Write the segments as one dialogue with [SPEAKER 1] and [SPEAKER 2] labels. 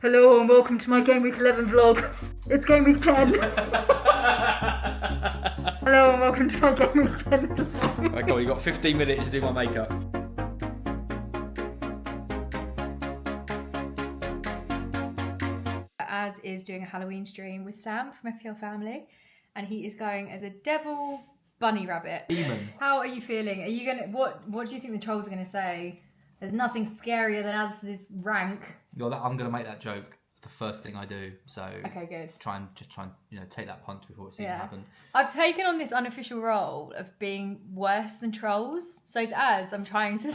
[SPEAKER 1] Hello and welcome to my Gameweek 11 vlog. It's Gameweek 10. Hello and welcome to my Gameweek 10 vlog.
[SPEAKER 2] Okay, you got 15 minutes to do my makeup.
[SPEAKER 1] Az is doing a Halloween stream with Sam from FPL Family, and he is going as a devil bunny rabbit.
[SPEAKER 2] Demon.
[SPEAKER 1] How are you feeling? Are you gonna what do you think the trolls are gonna say? There's nothing scarier than Az's rank.
[SPEAKER 2] I'm gonna make that joke the first thing I do. So
[SPEAKER 1] Okay, good.
[SPEAKER 2] try and take that punch before it's even happened.
[SPEAKER 1] I've taken on this unofficial role of being worse than trolls. So it's Az, I'm trying to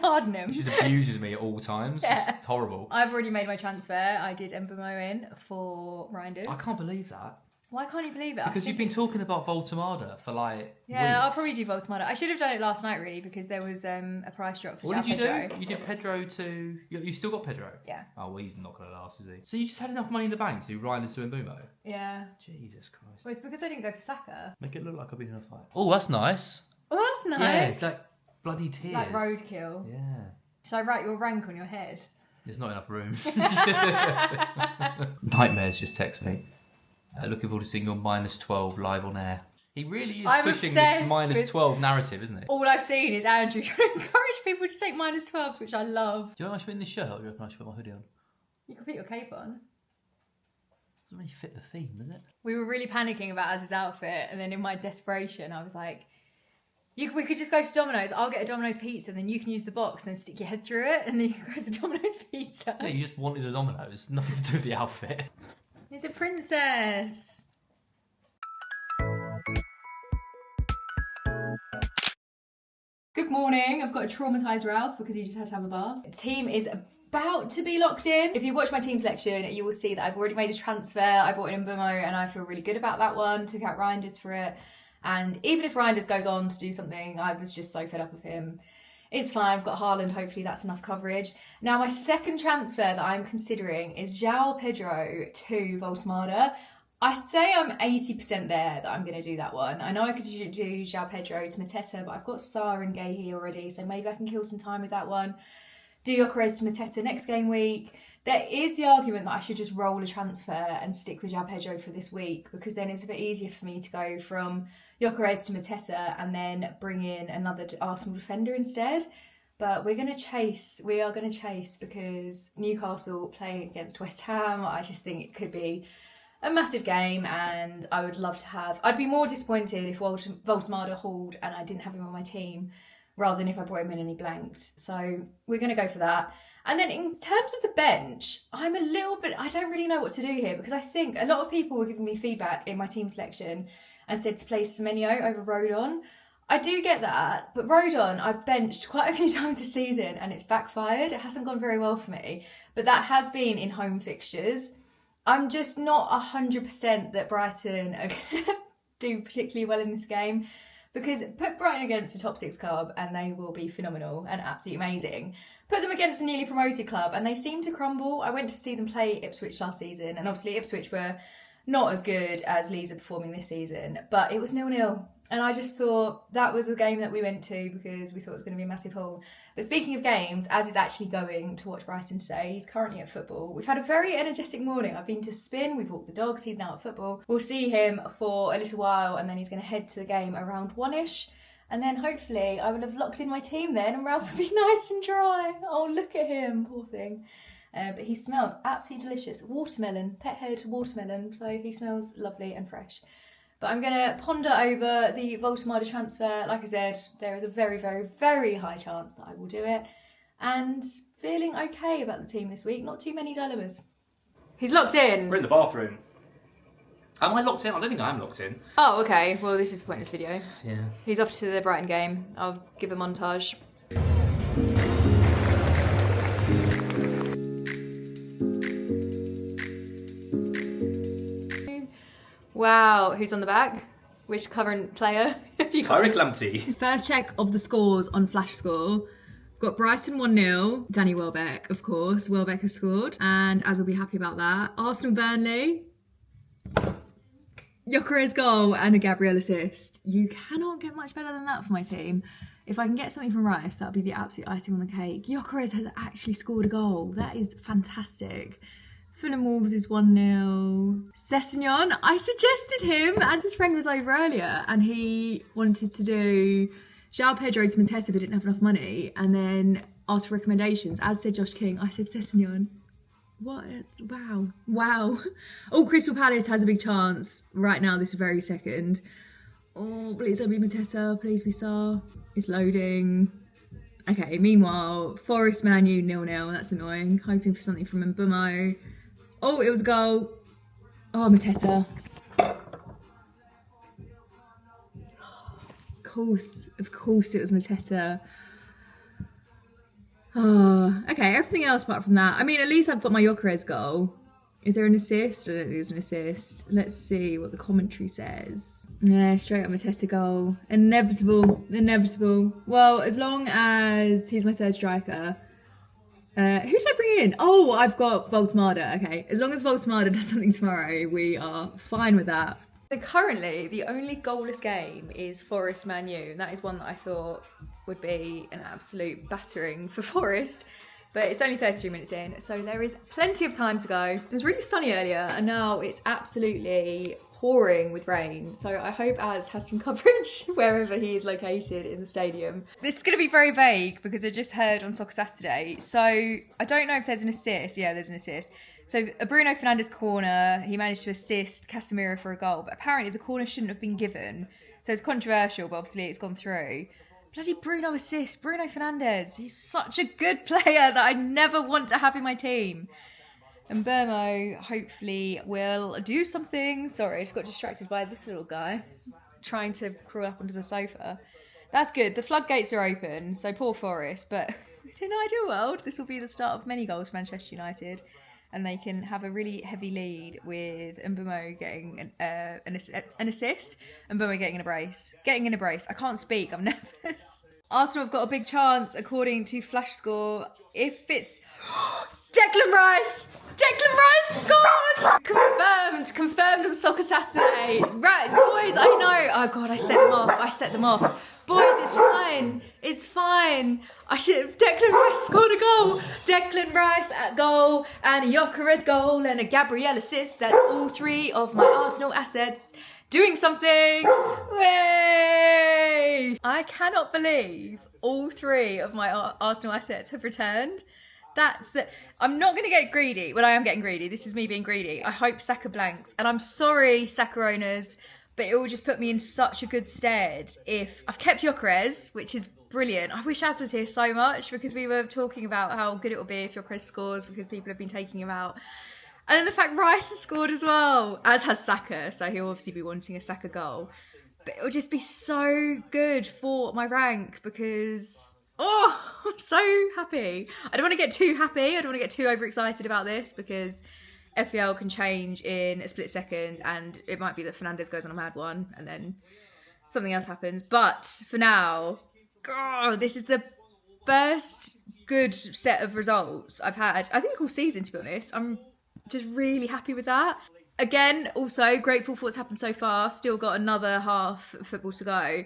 [SPEAKER 1] harden him.
[SPEAKER 2] She just abuses me at all times.
[SPEAKER 1] Yeah.
[SPEAKER 2] It's horrible.
[SPEAKER 1] I've already made my transfer. I did Mbamo in for Reinders.
[SPEAKER 2] I can't believe that.
[SPEAKER 1] Why can't you believe it?
[SPEAKER 2] Because you've been talking about Voltamada for like
[SPEAKER 1] Yeah,
[SPEAKER 2] weeks.
[SPEAKER 1] I'll probably do Voltamada. I should have done it last night really because there was a price drop for
[SPEAKER 2] What did you
[SPEAKER 1] Pedro.
[SPEAKER 2] do? You did Pedro to... You still got Pedro?
[SPEAKER 1] Yeah.
[SPEAKER 2] Oh, well, he's not going to last, is he? So you just had enough money in the bank to do Reinders to Mbumo?
[SPEAKER 1] Yeah.
[SPEAKER 2] Jesus Christ.
[SPEAKER 1] Well, it's because I didn't go for Saka.
[SPEAKER 2] Make it look like I've been in a fight. Oh, that's nice.
[SPEAKER 1] Oh, that's nice.
[SPEAKER 2] Yeah, it's like bloody tears.
[SPEAKER 1] Like roadkill.
[SPEAKER 2] Yeah.
[SPEAKER 1] Should I write your rank on your head?
[SPEAKER 2] There's not enough room. Nightmares just text me. Looking forward to seeing your -12 live on air. He really is pushing this -12 narrative, isn't it?
[SPEAKER 1] All I've seen is Andrew trying to encourage people to take -12s, which I love.
[SPEAKER 2] Do you know I should put in this shirt, or do you reckon I should put my hoodie on?
[SPEAKER 1] You can put your cape on.
[SPEAKER 2] Doesn't really fit the theme, does it?
[SPEAKER 1] We were really panicking about Az's outfit, and then in my desperation, I was like, we could just go to Domino's. I'll get a Domino's pizza, and then you can use the box and then stick your head through it, and then you can go to Domino's pizza.
[SPEAKER 2] Yeah, you just wanted a Domino's. Nothing to do with the outfit.
[SPEAKER 1] It's a princess. Good morning. I've got a traumatised Ralph because he just had to have a bath. The team is about to be locked in. If you watch my team selection, you will see that I've already made a transfer. I bought in Mbamo and I feel really good about that one. Took out Reinders for it. And even if Reinders goes on to do something, I was just so fed up with him. It's fine, I've got Haaland, hopefully that's enough coverage. Now my second transfer that I'm considering is João Pedro to Voltamada. I'd say I'm 80% there that I'm going to do that one. I know I could do João Pedro to Mateta, but I've got Sarr and Gay here already, so maybe I can kill some time with that one. Do Gyökeres to Mateta next game week. There is the argument that I should just roll a transfer and stick with João Pedro for this week, because then it's a bit easier for me to go from Gyökeres to Mateta and then bring in another Arsenal defender instead. But we are going to chase because Newcastle playing against West Ham, I just think it could be a massive game, and I would love to have... I'd be more disappointed if Voltamada hauled and I didn't have him on my team, rather than if I brought him in and he blanked. So we're going to go for that. And then in terms of the bench, I don't really know what to do here, because I think a lot of people were giving me feedback in my team selection and said to play Semenyo over Rodon. I do get that, but Rodon I've benched quite a few times this season and it's backfired. It hasn't gone very well for me, but that has been in home fixtures. I'm just not 100% that Brighton are going to do particularly well in this game, because put Brighton against a top 6 club and they will be phenomenal and absolutely amazing. Put them against a newly promoted club and they seem to crumble. I went to see them play Ipswich last season, and obviously Ipswich were not as good as Leeds are performing this season, but it was 0-0. And I just thought that was a game that we went to because we thought it was going to be a massive haul. But speaking of games, Az is actually going to watch Brighton today. He's currently at football. We've had a very energetic morning. I've been to spin, we've walked the dogs, he's now at football. We'll see him for a little while and then he's going to head to the game around 1ish. And then hopefully I will have locked in my team then and Ralph will be nice and dry. Oh, look at him, poor thing. But he smells absolutely delicious. Watermelon, pet head watermelon. So he smells lovely and fresh. But I'm going to ponder over the Voltamada transfer. Like I said, there is a very, very, very high chance that I will do it. And feeling okay about the team this week. Not too many dilemmas. He's locked in.
[SPEAKER 2] We're in the bathroom. Am I locked in? I don't think I am locked in.
[SPEAKER 1] Oh, okay. Well, this is a pointless video.
[SPEAKER 2] Yeah.
[SPEAKER 1] He's off to the Brighton game. I'll give a montage. Wow, who's on the back? Which current player have you got?
[SPEAKER 2] Tyrick Lamptey.
[SPEAKER 1] First check of the scores on Flash Score. Got Brighton 1-0. Danny Welbeck, of course. Welbeck has scored, and Az will be happy about that. Arsenal Burnley. Gyökeres goal and a Gabriel assist. You cannot get much better than that for my team. If I can get something from Rice, that'll be the absolute icing on the cake. Gyökeres has actually scored a goal. That is fantastic. Fulham Wolves is 1-0. Sessegnon, I suggested him as his friend was over earlier and he wanted to do João Pedro to Mateta but didn't have enough money and then asked for recommendations. As said Josh King, I said Sessegnon. What? Wow. Oh, Crystal Palace has a big chance right now, this very second. Oh, please don't be Mateta. Please be Sarr. It's loading. Okay, meanwhile, Forest Man U 0-0. That's annoying. Hoping for something from Mbumo. Oh, it was a goal. Oh, Mateta. Of course it was Mateta. Oh, okay, everything else apart from that. I mean, at least I've got my Gyökeres goal. Is there an assist? I don't think there's an assist. Let's see what the commentary says. Yeah, straight up Mateta goal. Inevitable. Well, as long as he's my third striker. Who should I bring in? Oh, I've got Bolsmada. Okay, as long as Bolsmada does something tomorrow, we are fine with that. So currently, the only goalless game is Forest Man U, and that is one that I thought would be an absolute battering for Forest. But it's only 33 minutes in, so there is plenty of time to go. It was really sunny earlier, and now it's absolutely pouring with rain. So I hope Az has some coverage wherever he is located in the stadium. This is going to be very vague because I just heard on Soccer Saturday. So I don't know if there's an assist. Yeah, there's an assist. So a Bruno Fernandes corner, he managed to assist Casemiro for a goal, but apparently the corner shouldn't have been given. So it's controversial, but obviously it's gone through. Bloody Bruno assist, Bruno Fernandes. He's such a good player that I never want to have in my team. And Burmo hopefully will do something. Sorry, I just got distracted by this little guy trying to crawl up onto the sofa. That's good. The floodgates are open, so poor Forest. But in an ideal world, this will be the start of many goals for Manchester United. And they can have a really heavy lead with Mbumo getting an assist and Mbumo getting an brace. I can't speak, I'm nervous. Arsenal have got a big chance according to Flash Score. If it's Declan Rice! Declan Rice scored! Confirmed on Soccer Saturday. Right, boys, I know. Oh God, I set them off. Boys, it's fine. Declan Rice scored a goal. Declan Rice at goal and a Gyökeres goal and a Gabriel assist. That's all three of my Arsenal assets doing something. Way! I cannot believe all three of my Arsenal assets have returned. I'm not going to get greedy. Well, I am getting greedy. This is me being greedy. I hope Saka blanks. And I'm sorry, Saka owners, but it will just put me in such a good stead if I've kept Gyökeres, which is brilliant. I wish Az was here so much because we were talking about how good it will be if Gyökeres scores because people have been taking him out. And then the fact Rice has scored as well, as has Saka, so he'll obviously be wanting a Saka goal. But it will just be so good for my rank because, oh, I'm so happy. I don't want to get too happy. I don't want to get too overexcited about this because FPL can change in a split second and it might be that Fernandes goes on a mad one and then something else happens. But for now, God, this is the first good set of results I've had, I think all season, to be honest. I'm just really happy with that. Again, also grateful for what's happened so far. Still got another half of football to go.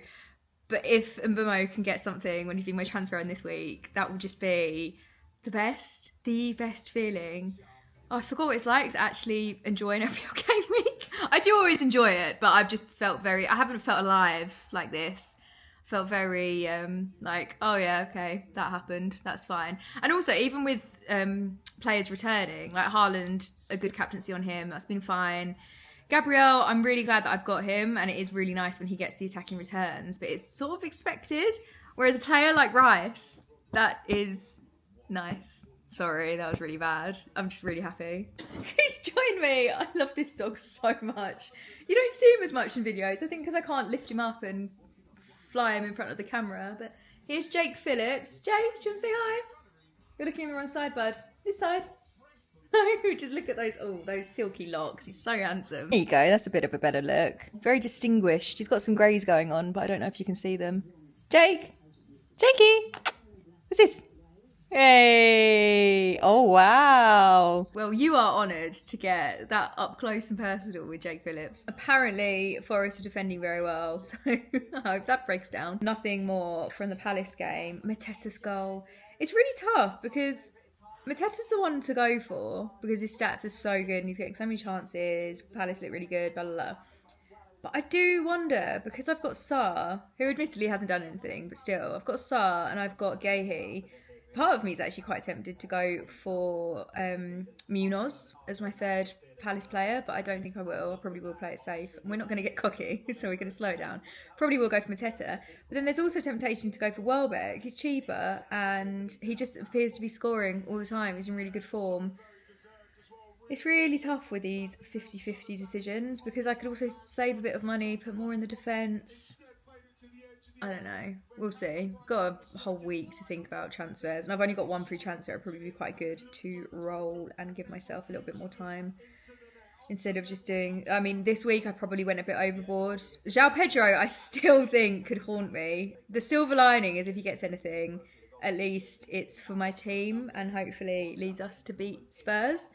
[SPEAKER 1] But if Mbumo can get something when he's been my transfer in this week, that will just be the best feeling. Oh, I forgot what it's like to actually enjoy an FPL game week. I do always enjoy it, but I've just felt I haven't felt alive like this. Felt very like, oh yeah, okay, that happened, that's fine. And also, even with players returning, like Haaland, a good captaincy on him, that's been fine. Gabriel, I'm really glad that I've got him, and it is really nice when he gets the attacking returns, but it's sort of expected. Whereas a player like Rice, that is nice. Sorry, that was really bad. I'm just really happy. He's joined me. I love this dog so much. You don't see him as much in videos, I think because I can't lift him up and fly him in front of the camera. But here's Jake Phillips. Jake, do you want to say hi? You're looking on the wrong side, bud. This side. Just look at those silky locks. He's so handsome. There you go. That's a bit of a better look. Very distinguished. He's got some greys going on, but I don't know if you can see them. Jake! Jakey! What's this? Hey! Oh, wow. Well, you are honoured to get that up close and personal with Jake Phillips. Apparently, Forest are defending very well, so I hope that breaks down. Nothing more from the Palace game. Mateta's goal. It's really tough because Mateta's the one to go for because his stats are so good and he's getting so many chances. Palace look really good, blah, blah, blah. But I do wonder, because I've got Sarr, who admittedly hasn't done anything, but still, I've got Sarr and I've got Gahey. Part of me is actually quite tempted to go for Munoz as my third Palace player, but I don't think I will. I probably will play it safe. We're not going to get cocky, so we're going to slow it down. Probably will go for Mateta. But then there's also temptation to go for Welbeck. He's cheaper and he just appears to be scoring all the time. He's in really good form. It's really tough with these 50-50 decisions because I could also save a bit of money, put more in the defence. I don't know. We'll see. Got a whole week to think about transfers, and I've only got one free transfer. It'd probably be quite good to roll and give myself a little bit more time instead of just doing. I mean, this week I probably went a bit overboard. João Pedro, I still think could haunt me. The silver lining is if he gets anything, at least it's for my team and hopefully leads us to beat Spurs.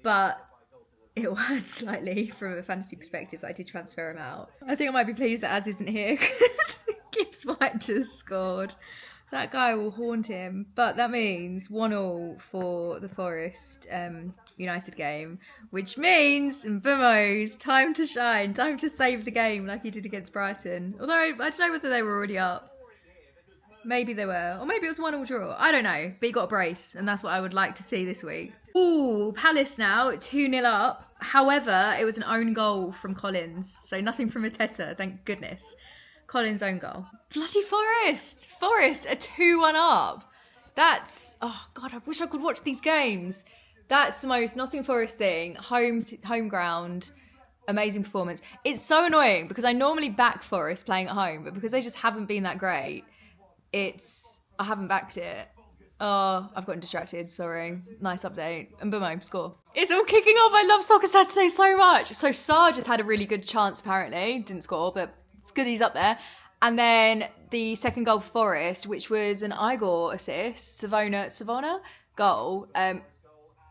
[SPEAKER 1] But it will hurt slightly from a fantasy perspective that I did transfer him out. I think I might be pleased that Az isn't here because Gibbs White just scored. That guy will haunt him. But that means 1-1 for the Forest United game, which means Mbumo's time to shine, time to save the game like he did against Brighton. Although I don't know whether they were already up. Maybe they were. Or maybe it was 1-1 draw. I don't know. But he got a brace, and that's what I would like to see this week. Ooh, Palace now, 2-0 up. However, it was an own goal from Collins. So nothing from Mateta, thank goodness. Collins' own goal. Bloody Forest! Forest are 2-1 up. That's... Oh, God, I wish I could watch these games. That's the most Nottingham Forest thing. Home ground. Amazing performance. It's so annoying because I normally back Forest playing at home, but because they just haven't been that great, I haven't backed it. Oh, I've gotten distracted, sorry. Nice update. And boom, score. It's all kicking off. I love Soccer Saturday so much. So Sarr just had a really good chance apparently. Didn't score, but it's good he's up there. And then the second goal for Forest, which was an Igor assist, Savona goal,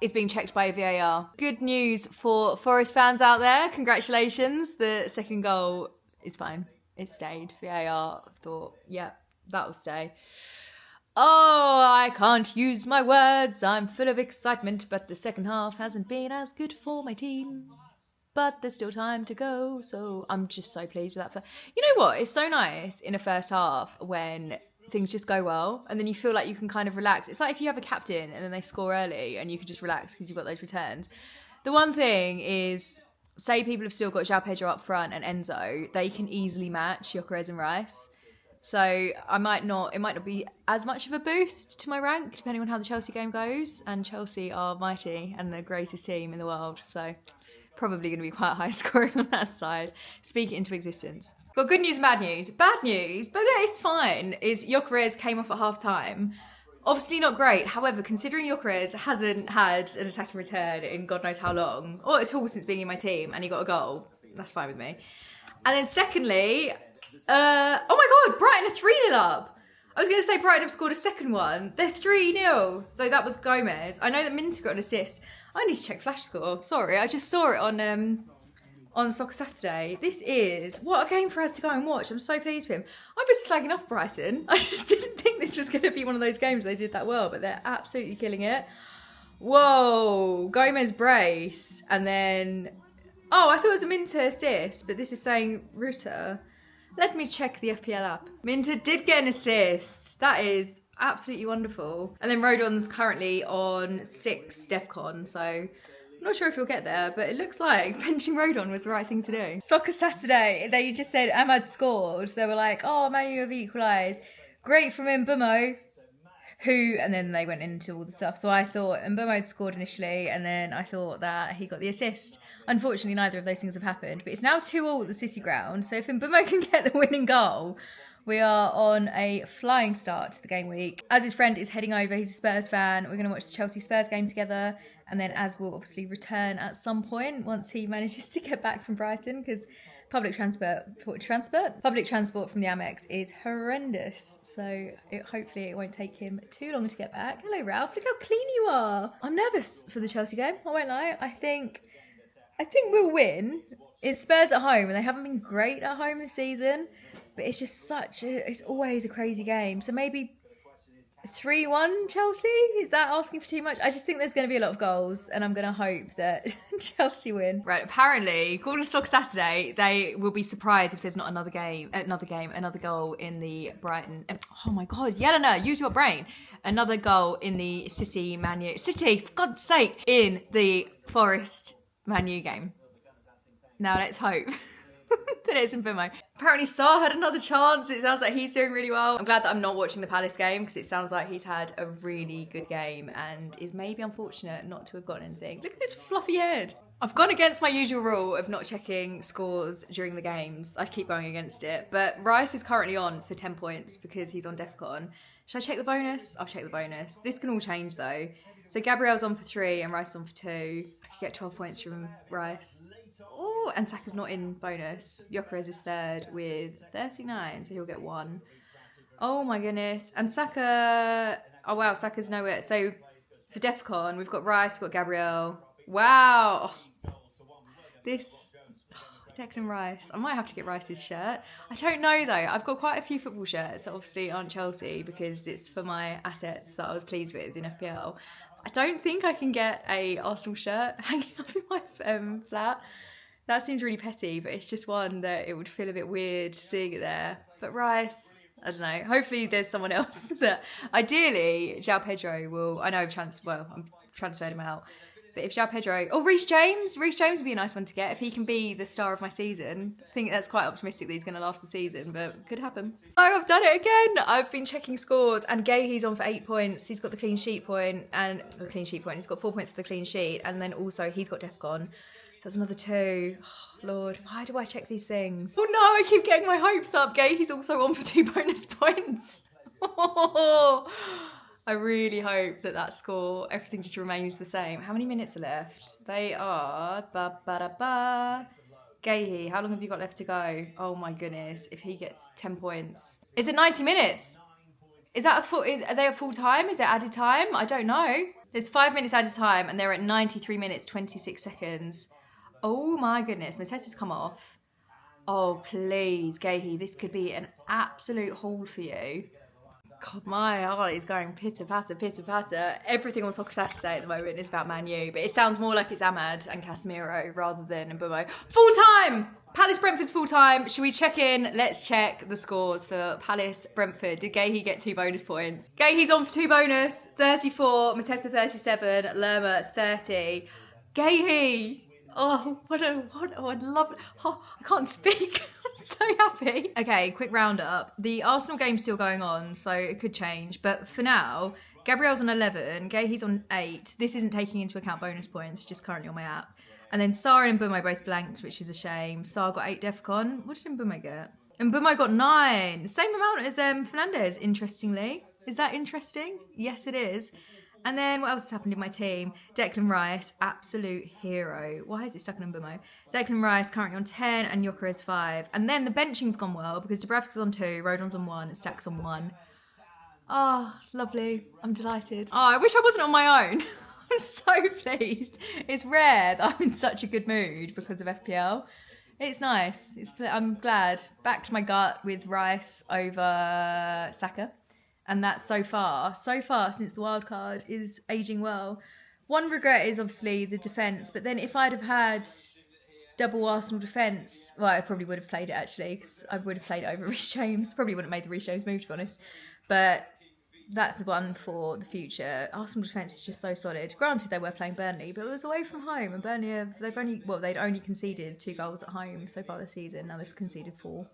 [SPEAKER 1] is being checked by a VAR. Good news for Forest fans out there. Congratulations. The second goal is fine. It stayed. VAR thought, yeah, that'll stay. Oh, I can't use my words. I'm full of excitement, but the second half hasn't been as good for my team. But there's still time to go, so I'm just so pleased with that. You know what? It's so nice in a first half when things just go well, and then you feel like you can kind of relax. It's like if you have a captain and then they score early, and you can just relax because you've got those returns. The one thing is, say people have still got João Pedro up front and Enzo, they can easily match Gyökeres and Rice. So it might not be as much of a boost to my rank, depending on how the Chelsea game goes. And Chelsea are mighty and the greatest team in the world. So probably going to be quite high scoring on that side. Speak it into existence. But good news, bad news. Bad news, but that is fine, is Gyökeres came off at half time. Obviously not great. However, considering Gyökeres hasn't had an attacking return in God knows how long, or at all since being in my team, and he got a goal, that's fine with me. And then secondly... oh my God, Brighton are 3-0 up. I was going to say Brighton have scored a second one. They're 3-0. So that was Gomez. I know that Minter got an assist. I need to check flash score. Sorry, I just saw it on Soccer Saturday. This is... What a game for us to go and watch. I'm so pleased with him. I'm just slagging off Brighton. I just didn't think this was going to be one of those games they did that well, but they're absolutely killing it. Whoa, Gomez brace. And then... Oh, I thought it was a Minter assist, but this is saying Rutter. Let me check the FPL app. Minter did get an assist. That is absolutely wonderful. And then Rodon's currently on 6 DEFCON, so I'm not sure if he'll get there, but it looks like benching Rodon was the right thing to do. Soccer Saturday, they just said Ahmad scored. They were like, oh, Man U have equalised. Great from Mbumo. And then they went into all the stuff. So I thought Mbumo had scored initially, and then I thought that he got the assist. Unfortunately, neither of those things have happened. But it's now 2-2 at the City ground. So if Mbumo can get the winning goal, we are on a flying start to the game week. As his friend is heading over, he's a Spurs fan. We're going to watch the Chelsea Spurs game together. And then Az will obviously return at some point once he manages to get back from Brighton. Because public transport from the Amex is horrendous. So hopefully it won't take him too long to get back. Hello, Ralph. Look how clean you are. I'm nervous for the Chelsea game. I won't lie. I think we'll win. It's Spurs at home, and they haven't been great at home this season. But it's just it's always a crazy game. So maybe 3-1 Chelsea? Is that asking for too much? I just think there's going to be a lot of goals, and I'm going to hope that Chelsea win. Right, apparently, according to Soccer Saturday, they will be surprised if there's not another goal in the Brighton. Oh my God, Yelena, use your brain. Another goal in the City, for God's sake, in the Forest Man U game. Now let's hope that it's in Bimo. Apparently Sarr had another chance. It sounds like he's doing really well. I'm glad that I'm not watching the Palace game because it sounds like he's had a really good game and is maybe unfortunate not to have gotten anything. Look at this fluffy head. I've gone against my usual rule of not checking scores during the games. I keep going against it. But Rice is currently on for 10 points because he's on DEFCON. Should I check the bonus? I'll check the bonus. This can all change though. So Gabriel's on for 3 and Rice is on for 2. I could get 12 points from Rice. Oh, and Saka's not in bonus. Gyökeres is third with 39, so he'll get 1. Oh my goodness. And Saka... Oh wow, Saka's nowhere. So for DEFCON, we've got Rice, we've got Gabriel. Wow. This... Declan Rice. I might have to get Rice's shirt. I don't know though. I've got quite a few football shirts that obviously aren't Chelsea because it's for my assets that I was pleased with in FPL. I don't think I can get a Arsenal shirt hanging up in my flat. That seems really petty, but it's just one that it would feel a bit weird seeing it there. But Rice, I don't know. Hopefully there's someone else that... Ideally, João Pedro will... I know I've transferred him out. But if João Pedro... Oh, Reece James! Reece James would be a nice one to get if he can be the star of my season. I think that's quite optimistic that he's going to last the season, but could happen. Oh, I've done it again! I've been checking scores, and Gayhe's on for 8 points. He's got the clean sheet point, and... The clean sheet point. He's got 4 points for the clean sheet, and then also he's got DEFCON. That's another 2. Oh, Lord, why do I check these things? Oh no, I keep getting my hopes up. He's also on for 2 bonus points. I really hope that score, everything just remains the same. How many minutes are left? They are... Gayhe, how long have you got left to go? Oh my goodness, if he gets 10 points. Is it 90 minutes? Is that are they a full time? Is there added time? I don't know. There's 5 minutes added time and they're at 93 minutes, 26 seconds. Oh my goodness, Mateta's come off. Oh please, Gayhe, this could be an absolute haul for you. God, my heart is going pitter-patter, pitter-patter. Everything on Soccer Saturday at the moment is about Man U, but it sounds more like it's Ahmad and Casemiro rather than Mbeumo. Full-time! Palace-Brentford's full-time. Should we check in? Let's check the scores for Palace-Brentford. Did Gayhe get 2 bonus points? Gayhe's on for 2 bonus. 34, Mateta 37, Lerma 30. Gayhe! Oh, I'd love it. Oh, I can't speak. I'm so happy. Okay, quick roundup. The Arsenal game's still going on, so it could change. But for now, Gabriel's on 11, Gayhe's on 8. This isn't taking into account bonus points, just currently on my app. And then Sarr and Mbeumo both blanked, which is a shame. Sarr got 8 DEFCON. What did Mbeumo get? Mbeumo got 9. Same amount as Fernandez, interestingly. Is that interesting? Yes, it is. And then what else has happened in my team? Declan Rice, absolute hero. Why is it stuck on Mbeumo? Declan Rice currently on 10 and Gyökeres 5. And then the benching's gone well because Dubravka's on 2, Rodon's on 1, and Stack's on 1. Oh, lovely. I'm delighted. Oh, I wish I wasn't on my own. I'm so pleased. It's rare that I'm in such a good mood because of FPL. It's nice. I'm glad. Back to my gut with Rice over Saka. And that so far since the wild card is ageing well. One regret is obviously the defence, but then if I'd have had double Arsenal defence, well, I probably would have played it actually, because I would have played it over Reece James. Probably wouldn't have made the Reece James move, to be honest. But that's one for the future. Arsenal defence is just so solid. Granted, they were playing Burnley, but it was away from home, and Burnley, they'd only conceded 2 goals at home so far this season. Now they've conceded 4.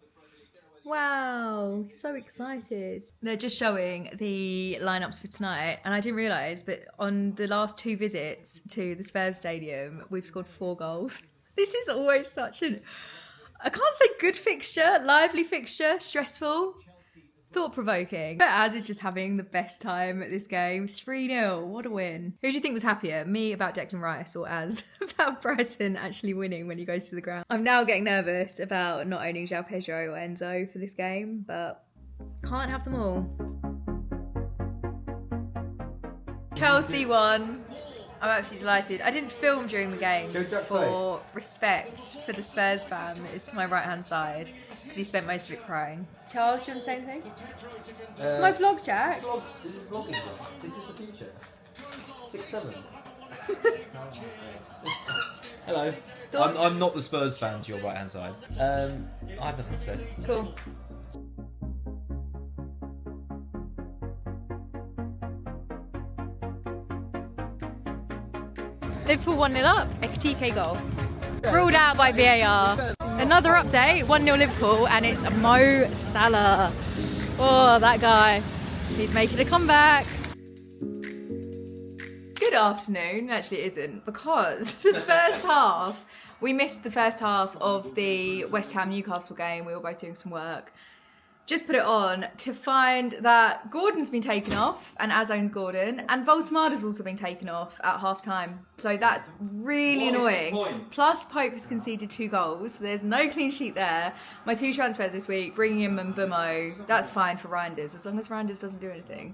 [SPEAKER 1] Wow, so excited. They're just showing the lineups for tonight, and I didn't realise, but on the last 2 visits to the Spurs stadium, we've scored 4 goals. This is always such I can't say good fixture, lively fixture, stressful. Thought-provoking. But Az is just having the best time at this game. 3-0. What a win. Who do you think was happier? Me about Declan Rice or Az about Brighton actually winning when he goes to the ground? I'm now getting nervous about not owning João Pedro or Enzo for this game, but can't have them all. Chelsea won. I'm actually delighted. I didn't film during the game for respect for the Spurs fan that is to my right-hand side because he spent most of it crying. Charles, do you want to say anything? It's my vlog, Jack.
[SPEAKER 2] This is vlogging. This is the future. 6-7. Hello. I'm not the Spurs fan to your right-hand side. I have nothing to say.
[SPEAKER 1] Cool. Liverpool 1-0 up, Ekitike goal. Ruled out by VAR. Another update, 1-0 Liverpool, and it's Mo Salah. Oh, that guy. He's making a comeback. Good afternoon. Actually, it isn't, because the first half, we missed the first half of the West Ham Newcastle game. We were both doing some work. Just put it on to find that Gordon's been taken off, and Az owns Gordon, and Volsmada's also been taken off at half time. So that's really annoying. Plus Pope has conceded 2 goals, so there's no clean sheet there. My 2 transfers this week, bringing in Mbeumo, that's fine for Reinders, as long as Reinders doesn't do anything.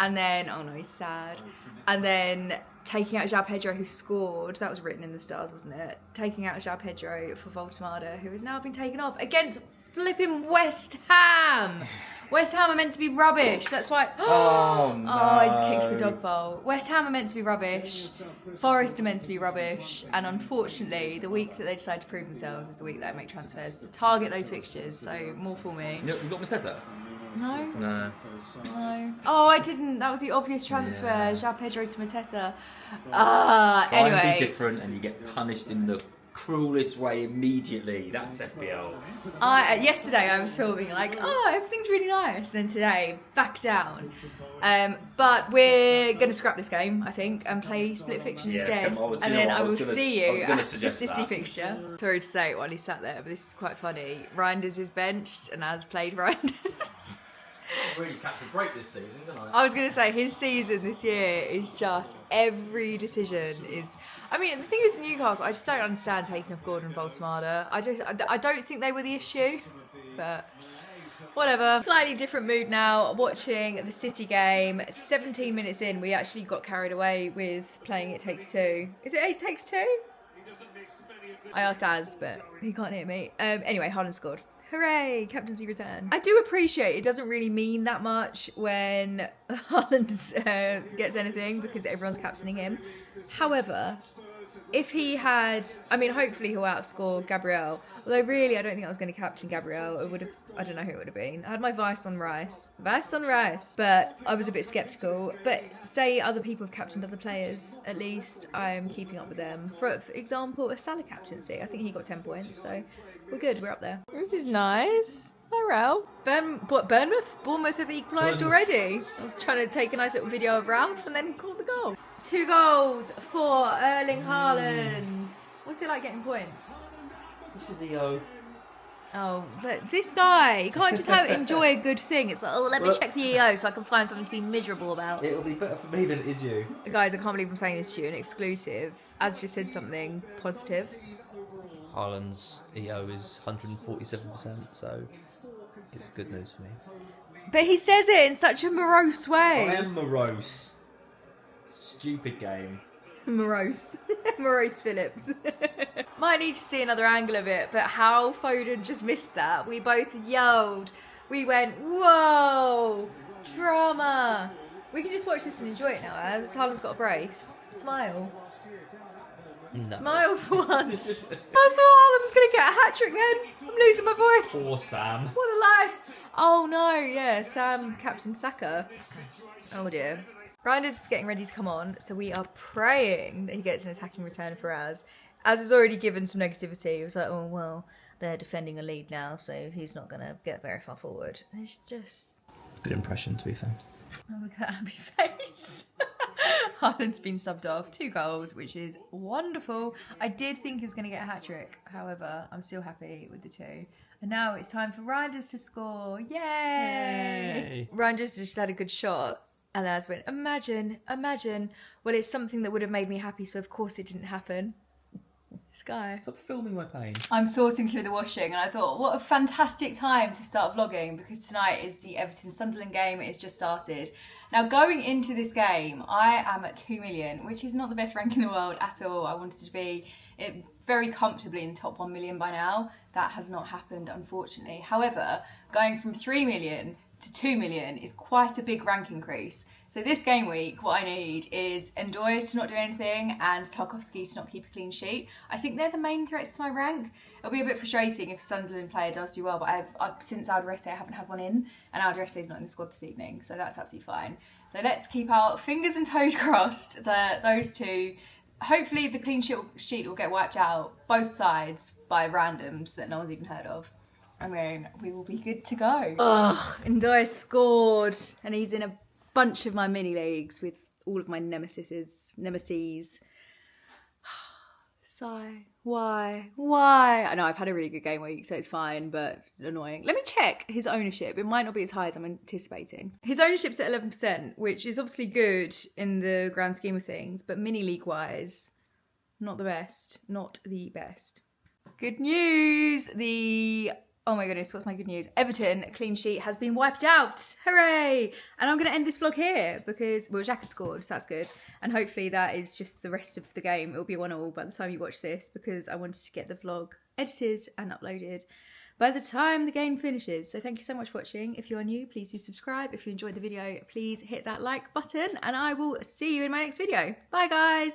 [SPEAKER 1] And then, oh no, he's sad. And then taking out João Pedro, who scored, that was written in the stars, wasn't it? Taking out João Pedro for Volsmada, who has now been taken off against flipping West Ham. West Ham are meant to be rubbish. That's why.
[SPEAKER 2] Oh no!
[SPEAKER 1] Oh, I just kicked the dog bowl. West Ham are meant to be rubbish. Forest are meant to be rubbish. And unfortunately, the week that they decide to prove themselves is the week that I make transfers to target those fixtures. So more for me.
[SPEAKER 2] You got Mateta?
[SPEAKER 1] No.
[SPEAKER 2] No.
[SPEAKER 1] No. Oh, I didn't. That was the obvious transfer. Yeah. João Pedro to Mateta. Anyway.
[SPEAKER 2] Try and be different, and you get punished in the cruelest way immediately. That's FPL.
[SPEAKER 1] Yesterday I was filming like, oh, everything's really nice. And then today, back down. But we're going to scrap this game, I think, and play split fiction instead. And then I will see you at the City fixture. Sorry to say it while he sat there, but this is quite funny. Reinders is benched and has played Reinders.
[SPEAKER 2] Really catch a break this season, didn't I?
[SPEAKER 1] I was going to say, his season this year is just, every decision is... I mean, the thing is, Newcastle, I just don't understand taking off Gordon and Volsmada. I don't think they were the issue, but whatever. Slightly different mood now, watching the City game. 17 minutes in, we actually got carried away with playing It Takes Two. Is it It Takes Two? I asked Az, but he can't hear me. Anyway, Haaland scored. Hooray, captaincy return. I do appreciate it doesn't really mean that much when Haaland gets anything because everyone's captaining him. However, if he had, I mean, hopefully he'll outscore Gabriel. Although really, I don't think I was going to captain Gabriel. It would have, I don't know who it would have been. I had my Vice on Rice. But I was a bit sceptical. But say other people have captained other players, at least I'm keeping up with them. For example, a Salah captaincy. I think he got 10 points, so we're good, we're up there. This is nice. Hi, Ralph. Bournemouth have equalised already. I was trying to take a nice little video of Ralph and then call the goal. 2 goals for Erling Haaland. What's it like getting points?
[SPEAKER 2] This is EO.
[SPEAKER 1] Oh, but this guy, you can't just enjoy a good thing. It's like, oh, let me check the EO so I can find something to be miserable about.
[SPEAKER 2] It'll be better for me than it is you.
[SPEAKER 1] Guys, I can't believe I'm saying this to you, an exclusive. Az just said something positive.
[SPEAKER 2] Haaland's EO is 147%, so it's good news for me.
[SPEAKER 1] But he says it in such a morose way.
[SPEAKER 2] I am morose. Stupid game.
[SPEAKER 1] Morose. Morose Phillips. Might need to see another angle of it, but how Foden just missed that. We both yelled. We went, whoa, drama. We can just watch this and enjoy it now, as Haaland's got a brace. Smile.
[SPEAKER 2] No.
[SPEAKER 1] Smile for once. I thought Haaland was going to get a hat-trick then. I'm losing my voice.
[SPEAKER 2] Poor Sam.
[SPEAKER 1] What a life. Oh no, yeah, Sam, Captain Saka. Oh dear. Reinders is getting ready to come on, so we are praying that he gets an attacking return for Az. Az has already given some negativity. He was like, oh, well, they're defending a lead now, so he's not going to get very far forward. And it's just...
[SPEAKER 2] Good impression, to be fair.
[SPEAKER 1] Oh, look at that happy face. Haaland's been subbed off, 2 goals, which is wonderful. I did think he was going to get a hat-trick. However, I'm still happy with the 2. And now it's time for Reinders to score. Yay! Reinders just had a good shot. And then I went, imagine. Well, it's something that would have made me happy, so of course it didn't happen. Sky.
[SPEAKER 2] Stop filming my pain.
[SPEAKER 1] I'm sourcing through the washing and I thought, what a fantastic time to start vlogging because tonight is the Everton-Sunderland game. It has just started. Now, going into this game, I am at 2 million, which is not the best rank in the world at all. I wanted to be very comfortably in the top 1 million by now. That has not happened, unfortunately. However, going from 3 million to 2 million is quite a big rank increase. So this game week, what I need is Ndoye to not do anything and Tarkowski to not keep a clean sheet. I think they're the main threats to my rank. It'll be a bit frustrating if a Sunderland player does do well, but I've since Alderete, I haven't had one in, and Alderete is not in the squad this evening, so that's absolutely fine. So let's keep our fingers and toes crossed that those two, hopefully the clean sheet will get wiped out, both sides, by randoms that no one's even heard of. I mean, we will be good to go. Ugh, Ndoye scored, and he's in a bunch of my mini leagues with all of my nemesis. Sigh. Why? I know I've had a really good game week, so it's fine, but annoying. Let me check his ownership. It might not be as high as I'm anticipating. His ownership's at 11%, which is obviously good in the grand scheme of things, but mini league wise, not the best. Not the best. Good news. Oh my goodness, what's my good news? Everton clean sheet has been wiped out. Hooray! And I'm going to end this vlog here because, well, Xhaka scored, so that's good. And hopefully that is just the rest of the game. It'll be 1-1 by the time you watch this because I wanted to get the vlog edited and uploaded by the time the game finishes. So thank you so much for watching. If you are new, please do subscribe. If you enjoyed the video, please hit that like button and I will see you in my next video. Bye, guys.